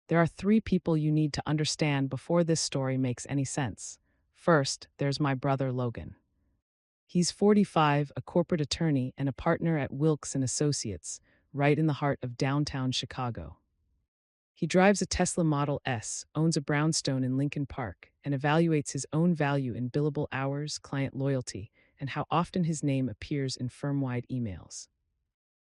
There are three people you need to understand before this story makes any sense. First, there's my brother Logan. He's 45, a corporate attorney and a partner at Wilkes and Associates, right in the heart of downtown Chicago. He drives a Tesla Model S, owns a brownstone in Lincoln Park, and evaluates his own value in billable hours, client loyalty, and how often his name appears in firm-wide emails.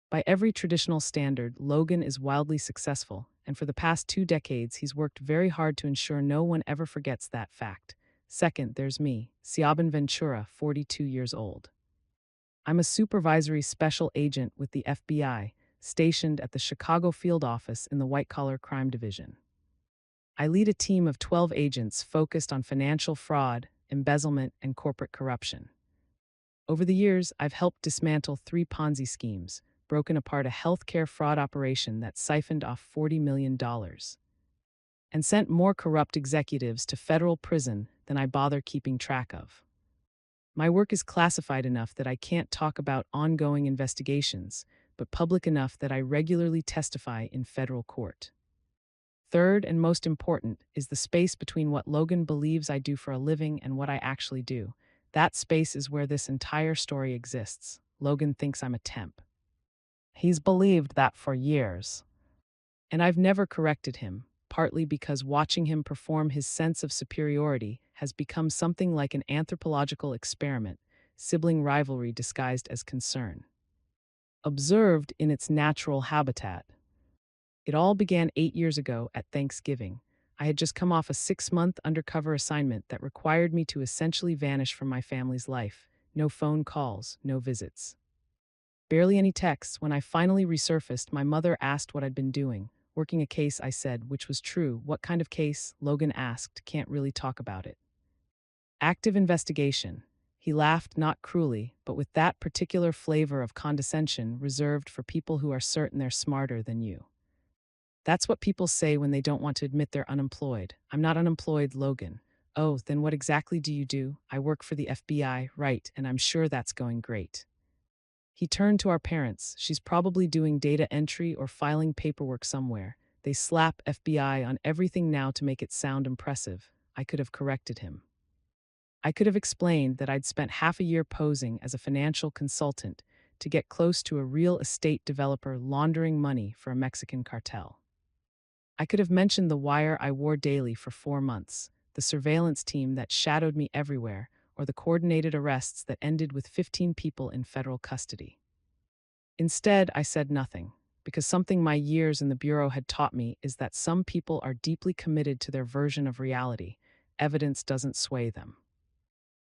By every traditional standard, Logan is wildly successful, and for the past 2 decades, he's worked very hard to ensure no one ever forgets that fact. Second, there's me, Siaban Ventura, 42 years old. I'm a supervisory special agent with the FBI, stationed at the Chicago field office in the white-collar crime division. I lead a team of 12 agents focused on financial fraud, embezzlement, and corporate corruption. Over the years, I've helped dismantle 3 Ponzi schemes, broken apart a healthcare fraud operation that siphoned off $40 million, and sent more corrupt executives to federal prison than I bother keeping track of. My work is classified enough that I can't talk about ongoing investigations, but public enough that I regularly testify in federal court. Third, and most important, is the space between what Logan believes I do for a living and what I actually do. That space is where this entire story exists. Logan thinks I'm a temp. He's believed that for years. And I've never corrected him, partly because watching him perform his sense of superiority has become something like an anthropological experiment, sibling rivalry disguised as concern. Observed in its natural habitat. It all began 8 years ago at Thanksgiving. I had just come off a 6-month undercover assignment that required me to essentially vanish from my family's life. No phone calls, no visits. Barely any texts. When I finally resurfaced, my mother asked what I'd been doing. Working a case, I said, which was true. What kind of case? Logan asked. Can't really talk about it. Active investigation. He laughed, not cruelly, but with that particular flavor of condescension reserved for people who are certain they're smarter than you. That's what people say when they don't want to admit they're unemployed. I'm not unemployed, Logan. Oh, then what exactly do you do? I work for the FBI, right, and I'm sure that's going great. He turned to our parents. She's probably doing data entry or filing paperwork somewhere. They slap FBI on everything now to make it sound impressive. I could have corrected him. I could have explained that I'd spent half a year posing as a financial consultant to get close to a real estate developer laundering money for a Mexican cartel. I could have mentioned the wire I wore daily for 4 months, the surveillance team that shadowed me everywhere, or the coordinated arrests that ended with 15 people in federal custody. Instead, I said nothing, because something my years in the Bureau had taught me is that some people are deeply committed to their version of reality. Evidence doesn't sway them.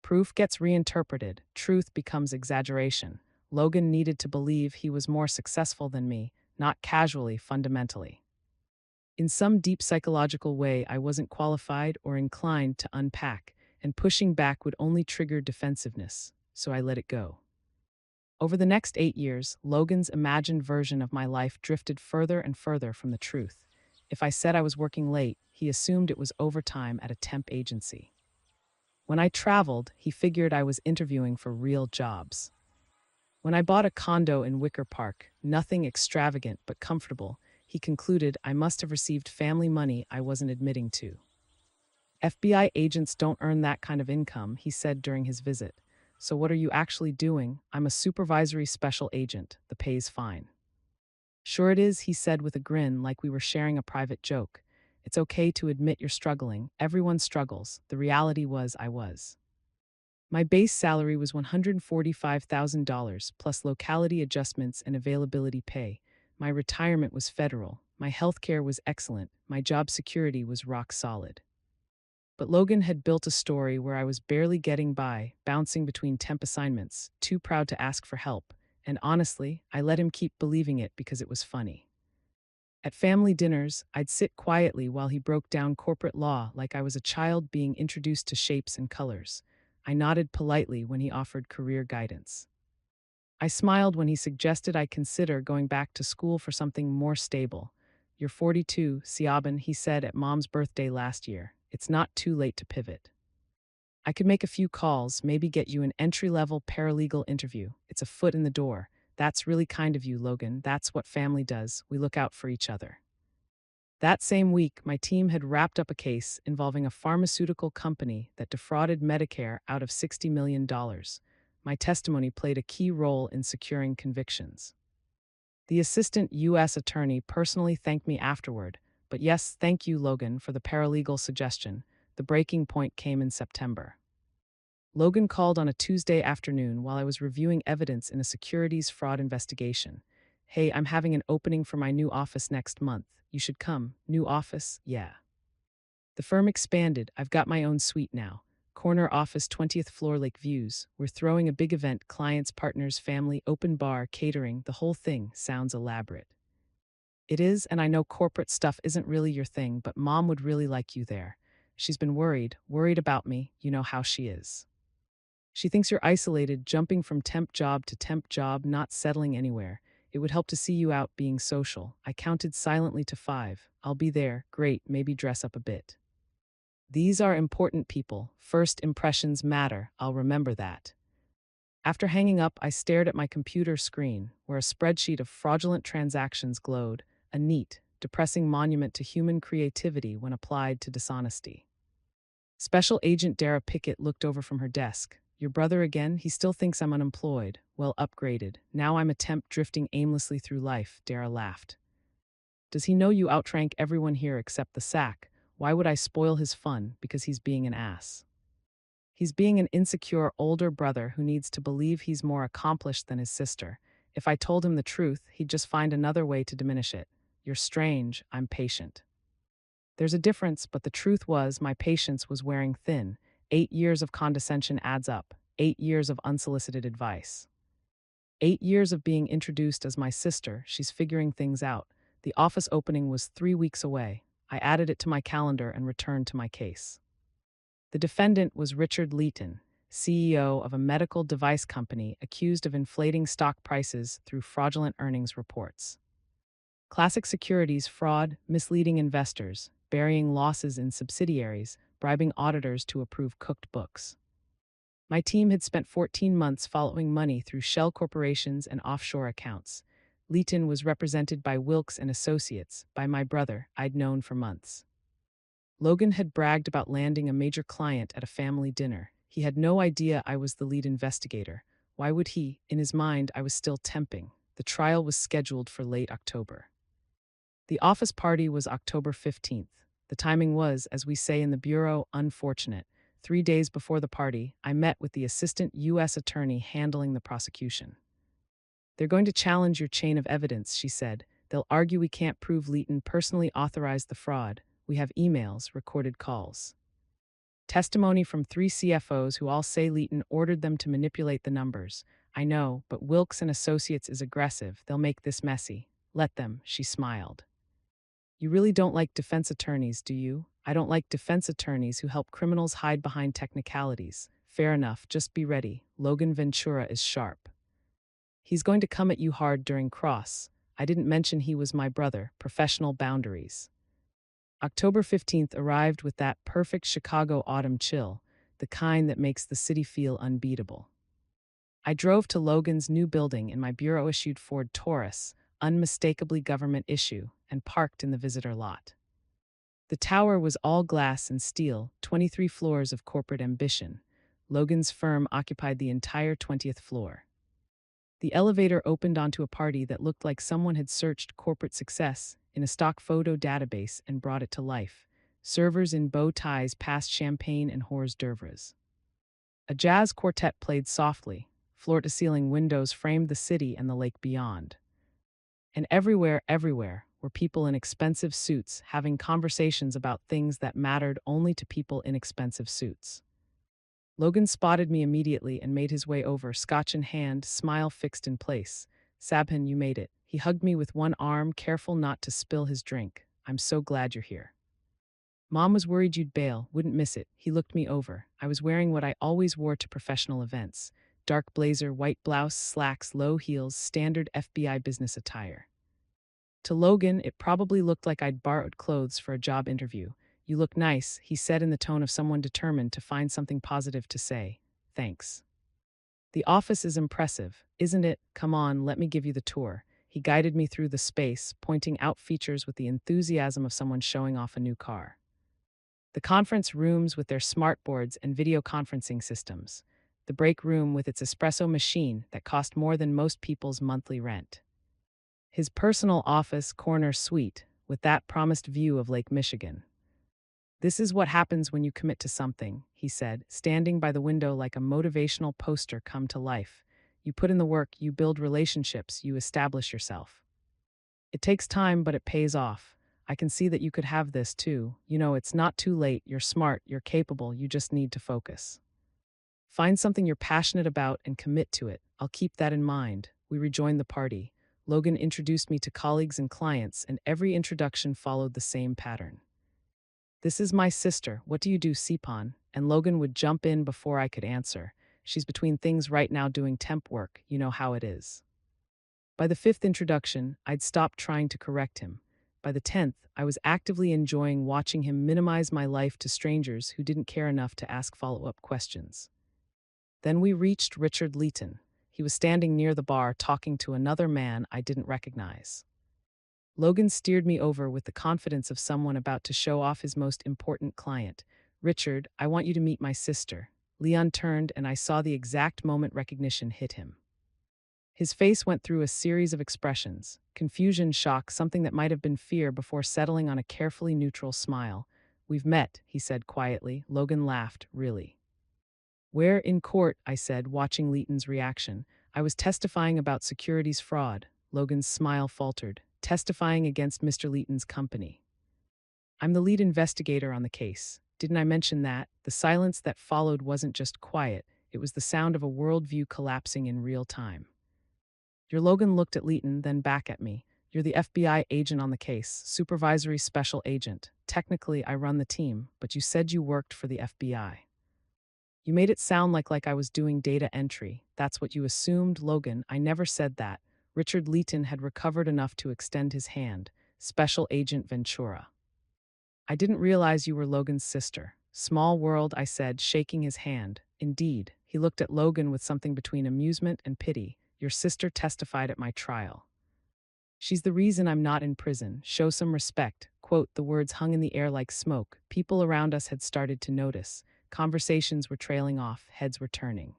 Proof gets reinterpreted, truth becomes exaggeration. Logan needed to believe he was more successful than me, not casually, fundamentally. In some deep psychological way, I wasn't qualified or inclined to unpack, and pushing back would only trigger defensiveness, so I let it go. Over the next 8 years, Logan's imagined version of my life drifted further and further from the truth. If I said I was working late, he assumed it was overtime at a temp agency. When I traveled, he figured I was interviewing for real jobs. When I bought a condo in Wicker Park, nothing extravagant but comfortable, he concluded I must have received family money I wasn't admitting to. FBI agents don't earn that kind of income, he said during his visit. So what are you actually doing? I'm a supervisory special agent. The pay's fine. Sure it is, he said with a grin like we were sharing a private joke. It's okay to admit you're struggling. Everyone struggles. The reality was I was. My base salary was $145,000 plus locality adjustments and availability pay. My retirement was federal. My health care was excellent. My job security was rock solid. But Logan had built a story where I was barely getting by, bouncing between temp assignments, too proud to ask for help, and honestly, I let him keep believing it because it was funny. At family dinners, I'd sit quietly while he broke down corporate law like I was a child being introduced to shapes and colors. I nodded politely when he offered career guidance. I smiled when he suggested I consider going back to school for something more stable. You're 42, Siaban, he said at Mom's birthday last year. It's not too late to pivot. I could make a few calls, maybe get you an entry-level paralegal interview. It's a foot in the door. That's really kind of you, Logan. That's what family does. We look out for each other. That same week, my team had wrapped up a case involving a pharmaceutical company that defrauded Medicare out of $60 million. My testimony played a key role in securing convictions. The assistant U.S. attorney personally thanked me afterward, but yes, thank you, Logan, for the paralegal suggestion. The breaking point came in September. Logan called on a Tuesday afternoon while I was reviewing evidence in a securities fraud investigation. Hey, I'm having an opening for my new office next month. You should come. New office? Yeah. The firm expanded. I've got my own suite now. Corner office, 20th floor, Lake Views. We're throwing a big event, clients, partners, family, open bar, catering, the whole thing. Sounds elaborate. It is, and I know corporate stuff isn't really your thing, but Mom would really like you there. She's been worried about me. You know how she is. She thinks you're isolated, jumping from temp job to temp job, not settling anywhere. It would help to see you out being social. I counted silently to 5. I'll be there. Great, maybe dress up a bit. These are important people. First impressions matter. I'll remember that. After hanging up, I stared at my computer screen, where a spreadsheet of fraudulent transactions glowed, a neat, depressing monument to human creativity when applied to dishonesty. Special Agent Dara Pickett looked over from her desk. Your brother again? He still thinks I'm unemployed. Well, upgraded. Now I'm a temp drifting aimlessly through life, Dara laughed. Does he know you outrank everyone here except the sack? Why would I spoil his fun because he's being an ass? He's being an insecure older brother who needs to believe he's more accomplished than his sister. If I told him the truth, he'd just find another way to diminish it. You're strange, I'm patient. There's a difference, but the truth was my patience was wearing thin. 8 years of condescension adds up. 8 years of unsolicited advice. 8 years of being introduced as my sister. She's figuring things out. The office opening was 3 weeks away. I added it to my calendar and returned to my case. The defendant was Richard Leeton, CEO of a medical device company accused of inflating stock prices through fraudulent earnings reports. Classic securities fraud, misleading investors, burying losses in subsidiaries, bribing auditors to approve cooked books. My team had spent 14 months following money through shell corporations and offshore accounts. Leeton was represented by Wilks and Associates, by my brother, I'd known for months. Logan had bragged about landing a major client at a family dinner. He had no idea I was the lead investigator. Why would he? In his mind, I was still temping. The trial was scheduled for late October. The office party was October 15th. The timing was, as we say in the Bureau, unfortunate. 3 days before the party, I met with the assistant U.S. attorney handling the prosecution. They're going to challenge your chain of evidence, she said. They'll argue we can't prove Leeton personally authorized the fraud. We have emails, recorded calls. Testimony from 3 CFOs who all say Leeton ordered them to manipulate the numbers. I know, but Wilks and Associates is aggressive. They'll make this messy. Let them, she smiled. You really don't like defense attorneys, do you? I don't like defense attorneys who help criminals hide behind technicalities. Fair enough, just be ready. Logan Ventura is sharp. He's going to come at you hard during cross. I didn't mention he was my brother. Professional boundaries. October 15th arrived with that perfect Chicago autumn chill, the kind that makes the city feel unbeatable. I drove to Logan's new building in my bureau-issued Ford Taurus, unmistakably government issue, and parked in the visitor lot. The tower was all glass and steel, 23 floors of corporate ambition. Logan's firm occupied the entire 20th floor. The elevator opened onto a party that looked like someone had searched corporate success in a stock photo database and brought it to life. Servers in bow ties passed champagne and hors d'oeuvres. A jazz quartet played softly. Floor-to-ceiling windows framed the city and the lake beyond. And everywhere, were people in expensive suits having conversations about things that mattered only to people in expensive suits. Logan spotted me immediately and made his way over, scotch in hand, smile fixed in place. Sabhan, you made it. He hugged me with one arm, careful not to spill his drink. I'm so glad you're here. Mom was worried you'd bail, wouldn't miss it. He looked me over. I was wearing what I always wore to professional events. Dark blazer, white blouse, slacks, low heels, standard FBI business attire. To Logan, it probably looked like I'd borrowed clothes for a job interview. You look nice, he said in the tone of someone determined to find something positive to say. Thanks. The office is impressive, isn't it? Come on, let me give you the tour. He guided me through the space, pointing out features with the enthusiasm of someone showing off a new car. The conference rooms with their smart boards and video conferencing systems. The break room with its espresso machine that cost more than most people's monthly rent. His personal office corner suite with that promised view of Lake Michigan. "This is what happens when you commit to something," he said, standing by the window like a motivational poster come to life. "You put in the work, you build relationships, you establish yourself. It takes time, but it pays off. I can see that you could have this too. You know, it's not too late, you're smart, you're capable, you just need to focus. Find something you're passionate about and commit to it. I'll keep that in mind." We rejoined the party. Logan introduced me to colleagues and clients, and every introduction followed the same pattern. "This is my sister. What do you do, Sipan?" And Logan would jump in before I could answer. "She's between things right now doing temp work. You know how it is." By the fifth introduction, I'd stopped trying to correct him. By the 10th, I was actively enjoying watching him minimize my life to strangers who didn't care enough to ask follow-up questions. Then we reached Richard Leeton. He was standing near the bar talking to another man I didn't recognize. Logan steered me over with the confidence of someone about to show off his most important client. "Richard, I want you to meet my sister." Leon turned and I saw the exact moment recognition hit him. His face went through a series of expressions: confusion, shock, something that might have been fear before settling on a carefully neutral smile. "We've met," he said quietly. Logan laughed. "Really?" "Where?" "In court," I said, watching Leeton's reaction. "I was testifying about securities fraud." Logan's smile faltered. "Testifying against Mr. Leeton's company. I'm the lead investigator on the case. Didn't I mention that?" The silence that followed wasn't just quiet, it was the sound of a worldview collapsing in real time. Logan looked at Leeton, then back at me. "You're the FBI agent on the case, supervisory special agent. Technically, I run the team, but you said you worked for the FBI. You made it sound like I was doing data entry. That's what you assumed." "Logan, I never said that." Richard Leeton had recovered enough to extend his hand. "Special Agent Ventura." "I didn't realize you were Logan's sister." "Small world," I said, shaking his hand. "Indeed." He looked at Logan with something between amusement and pity. "Your sister testified at my trial. She's the reason I'm not in prison. Show some respect." Quote, the words hung in the air like smoke. People around us had started to notice. Conversations were trailing off, heads were turning.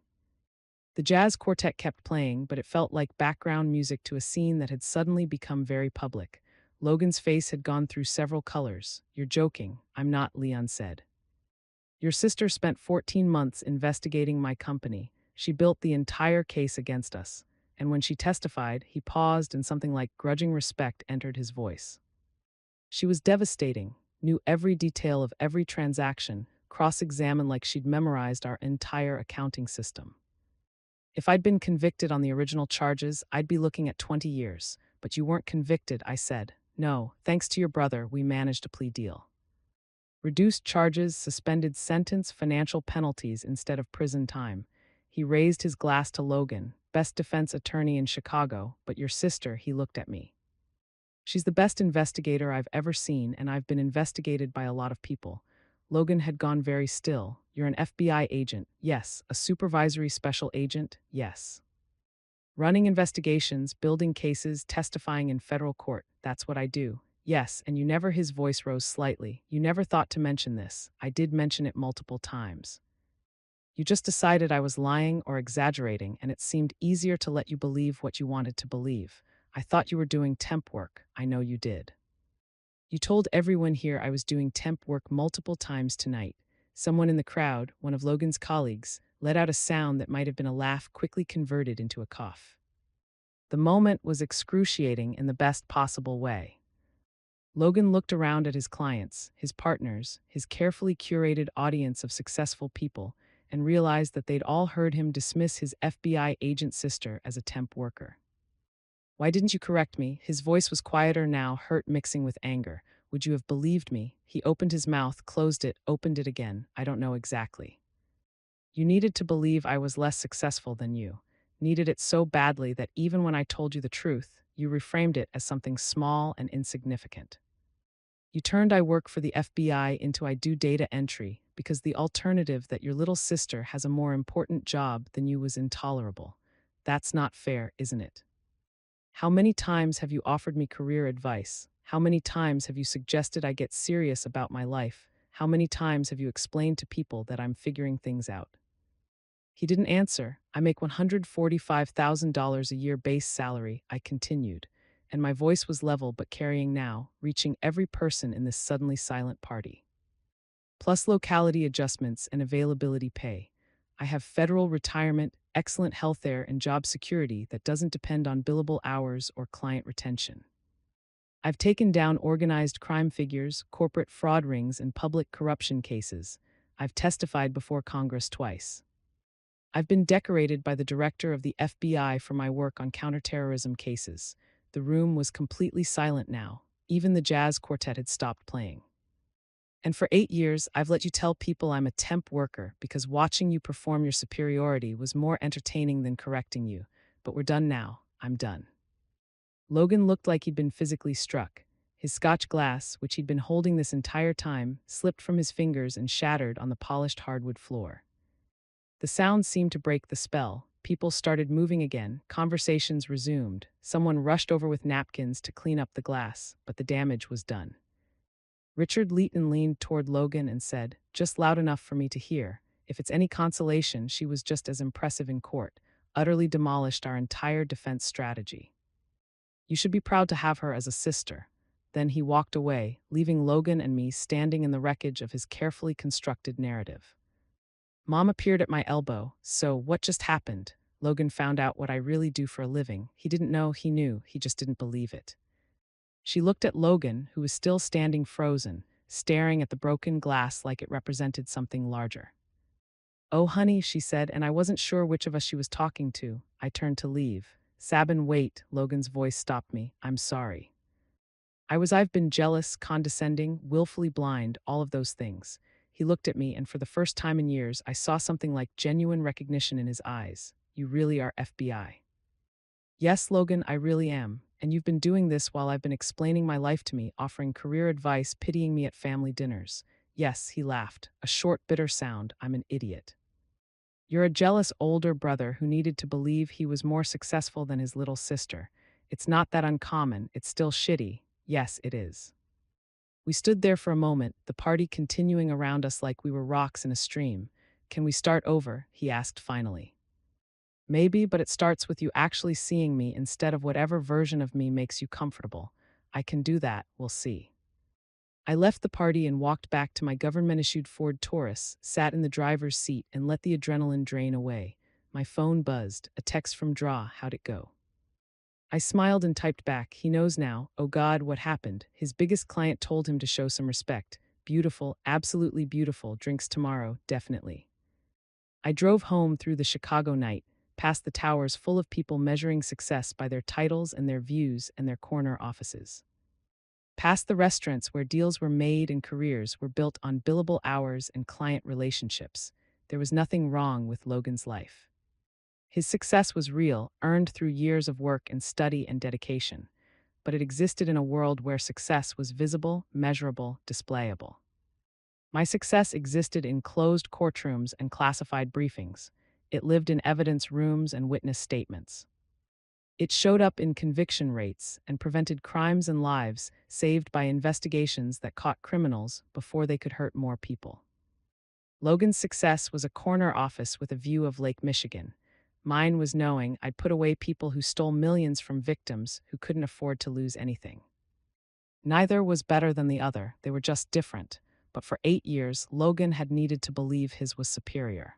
The jazz quartet kept playing, but it felt like background music to a scene that had suddenly become very public. Logan's face had gone through several colors. "You're joking." "I'm not," Leon said. "Your sister spent 14 months investigating my company. She built the entire case against us. And when she testified," he paused and something like grudging respect entered his voice. "She was devastating, knew every detail of every transaction, cross-examined like she'd memorized our entire accounting system. If I'd been convicted on the original charges, I'd be looking at 20 years. But you weren't convicted," I said. "No, thanks to your brother, we managed a plea deal. Reduced charges, suspended sentence, financial penalties instead of prison time." He raised his glass to Logan. "Best defense attorney in Chicago, but your sister," he looked at me. "She's the best investigator I've ever seen, and I've been investigated by a lot of people." Logan had gone very still. "You're an FBI agent." "Yes." "A supervisory special agent." "Yes." "Running investigations, building cases, testifying in federal court." "That's what I do." "Yes, and you never," his voice rose slightly, "you never thought to mention this." "I did mention it multiple times. You just decided I was lying or exaggerating, and it seemed easier to let you believe what you wanted to believe. I thought you were doing temp work." "I know you did. You told everyone here I was doing temp work multiple times tonight." Someone in the crowd, one of Logan's colleagues, let out a sound that might have been a laugh quickly converted into a cough. The moment was excruciating in the best possible way. Logan looked around at his clients, his partners, his carefully curated audience of successful people, and realized that they'd all heard him dismiss his FBI agent sister as a temp worker. "Why didn't you correct me?" His voice was quieter now, hurt mixing with anger. "Would you have believed me?" He opened his mouth, closed it, opened it again. "I don't know exactly. You needed to believe I was less successful than you. Needed it so badly that even when I told you the truth, you reframed it as something small and insignificant. You turned 'I work for the FBI' into 'I do data entry' because the alternative that your little sister has a more important job than you was intolerable. That's not fair, isn't it? How many times have you offered me career advice? How many times have you suggested I get serious about my life? How many times have you explained to people that I'm figuring things out? He didn't answer. I make $145,000 a year base salary, I continued, and my voice was level but carrying now, reaching every person in this suddenly silent party. Plus locality adjustments and availability pay. I have federal retirement, excellent healthcare, and job security that doesn't depend on billable hours or client retention. I've taken down organized crime figures, corporate fraud rings, and public corruption cases. I've testified before Congress twice. I've been decorated by the director of the FBI for my work on counterterrorism cases. The room was completely silent now. Even the jazz quartet had stopped playing. And for 8 years, I've let you tell people I'm a temp worker because watching you perform your superiority was more entertaining than correcting you. But we're done now. I'm done. Logan looked like he'd been physically struck. His scotch glass, which he'd been holding this entire time, slipped from his fingers and shattered on the polished hardwood floor. The sound seemed to break the spell. People started moving again. Conversations resumed. Someone rushed over with napkins to clean up the glass, but the damage was done. Richard Leighton leaned toward Logan and said, "Just loud enough for me to hear. If it's any consolation, she was just as impressive in court, utterly demolished our entire defense strategy. You should be proud to have her as a sister." Then he walked away, leaving Logan and me standing in the wreckage of his carefully constructed narrative. Mom appeared at my elbow. "So, what just happened?" Logan found out what I really do for a living. He didn't know he knew, he just didn't believe it. She looked at Logan, who was still standing frozen, staring at the broken glass like it represented something larger. "Oh, honey," she said, and I wasn't sure which of us she was talking to. I turned to leave. "Sabin, wait," Logan's voice stopped me. "I'm sorry. I've been jealous, condescending, willfully blind, all of those things." He looked at me, and for the first time in years, I saw something like genuine recognition in his eyes. "You really are FBI." "Yes, Logan, I really am. And you've been doing this while I've been explaining my life to me, offering career advice, pitying me at family dinners." "Yes," he laughed, a short, bitter sound. "I'm an idiot. You're a jealous older brother who needed to believe he was more successful than his little sister. It's not that uncommon. It's still shitty. Yes, it is." We stood there for a moment, the party continuing around us like we were rocks in a stream. "Can we start over?" he asked finally. "Maybe, but it starts with you actually seeing me instead of whatever version of me makes you comfortable. I can do that, we'll see." I left the party and walked back to my government-issued Ford Taurus, sat in the driver's seat and let the adrenaline drain away. My phone buzzed, a text from Draw. "How'd it go?" I smiled and typed back, "He knows now. Oh God, what happened?" His biggest client told him to show some respect. "Beautiful, absolutely beautiful. Drinks tomorrow, definitely." I drove home through the Chicago night, past the towers full of people measuring success by their titles and their views and their corner offices. Past the restaurants where deals were made and careers were built on billable hours and client relationships. There was nothing wrong with Logan's life. His success was real, earned through years of work and study and dedication, but it existed in a world where success was visible, measurable, displayable. My success existed in closed courtrooms and classified briefings. It lived in evidence rooms and witness statements. It showed up in conviction rates and prevented crimes and lives saved by investigations that caught criminals before they could hurt more people. Logan's success was a corner office with a view of Lake Michigan. Mine was knowing I'd put away people who stole millions from victims who couldn't afford to lose anything. Neither was better than the other, they were just different. But for 8 years, Logan had needed to believe his was superior.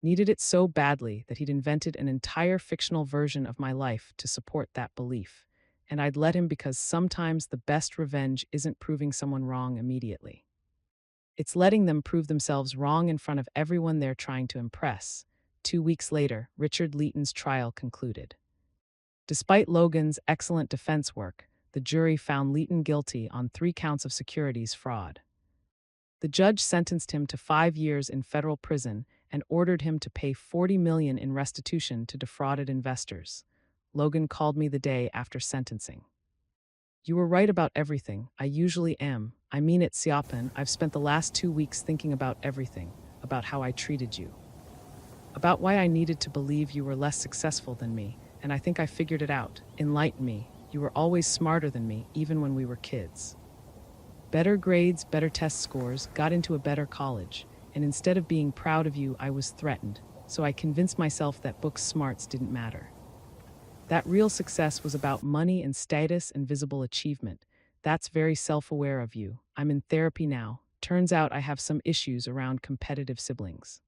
Needed it so badly that he'd invented an entire fictional version of my life to support that belief. And I'd let him because sometimes the best revenge isn't proving someone wrong immediately. It's letting them prove themselves wrong in front of everyone they're trying to impress. 2 weeks later, Richard Leighton's trial concluded. Despite Logan's excellent defense work, the jury found Leighton guilty on 3 counts of securities fraud. The judge sentenced him to 5 years in federal prison and ordered him to pay $40 million in restitution to defrauded investors. Logan called me the day after sentencing. "You were right about everything. I usually am. I mean it, Siapan. I've spent the last 2 weeks thinking about everything, about how I treated you, about why I needed to believe you were less successful than me, and I think I figured it out. Enlighten me. You were always smarter than me, even when we were kids. Better grades, better test scores, got into a better college, and instead of being proud of you, I was threatened, so I convinced myself that book smarts didn't matter. That real success was about money and status and visible achievement. That's very self-aware of you. I'm in therapy now. Turns out I have some issues around competitive siblings.